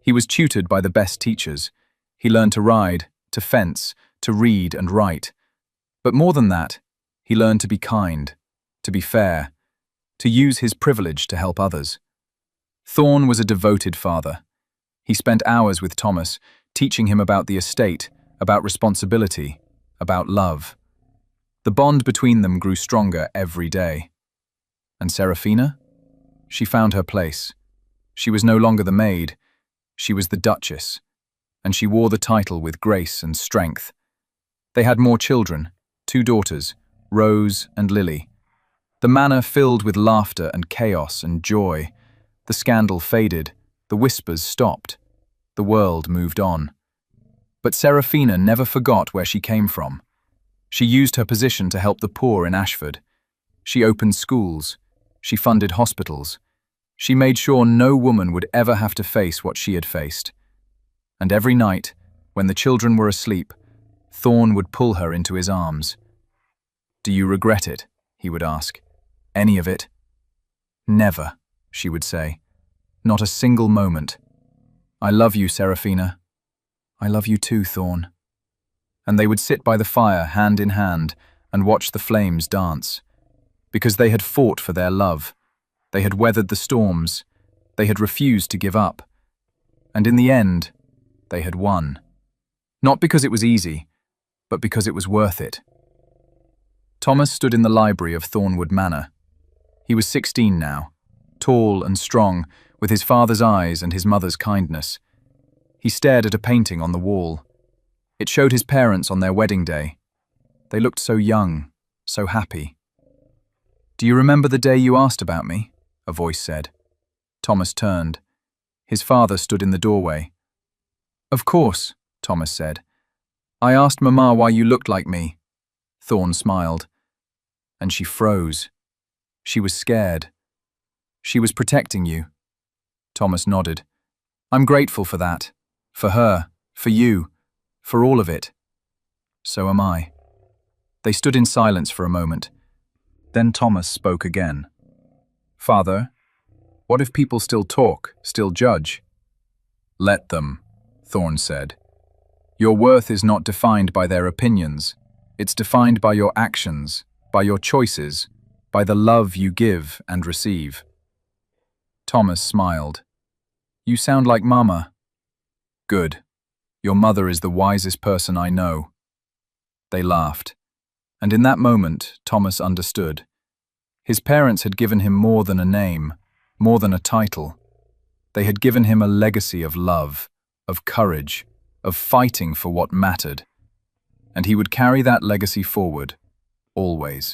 He was tutored by the best teachers. He learned to ride, to fence, to read and write. But more than that, he learned to be kind, to be fair, to use his privilege to help others. Thorn was a devoted father. He spent hours with Thomas, teaching him about the estate, about responsibility, about love. The bond between them grew stronger every day. And Serafina? She found her place. She was no longer the maid. She was the Duchess, and she wore the title with grace and strength. They had more children, 2 daughters, Rose and Lily. The manor filled with laughter and chaos and joy. The scandal faded, the whispers stopped. The world moved on. But Serafina never forgot where she came from. She used her position to help the poor in Ashford. She opened schools. She funded hospitals. She made sure no woman would ever have to face what she had faced. And every night, when the children were asleep, Thorn would pull her into his arms. "Do you regret it?" he would ask. "Any of it?" "Never," she would say. "Not a single moment. I love you, Serafina. I love you too, Thorn." And they would sit by the fire, hand in hand, and watch the flames dance. Because they had fought for their love. They had weathered the storms. They had refused to give up. And in the end, they had won. Not because it was easy, but because it was worth it. Thomas stood in the library of Thornwood Manor. He was 16 now, tall and strong, with his father's eyes and his mother's kindness. He stared at a painting on the wall. It showed his parents on their wedding day. They looked so young, so happy. "Do you remember the day you asked about me?" a voice said. Thomas turned. His father stood in the doorway. "Of course," Thomas said. "I asked Mama why you looked like me." Thorne smiled. And she froze. She was scared. "She was protecting you." Thomas nodded. "I'm grateful for that. For her, for you, for all of it." "So am I." They stood in silence for a moment. Then Thomas spoke again. "Father, what if people still talk, still judge?" "Let them," Thorne said. "Your worth is not defined by their opinions. It's defined by your actions, by your choices, by the love you give and receive." Thomas smiled. "You sound like Mama." "Good. Your mother is the wisest person I know." They laughed. And in that moment, Thomas understood. His parents had given him more than a name, more than a title. They had given him a legacy of love, of courage, of fighting for what mattered. And he would carry that legacy forward, always.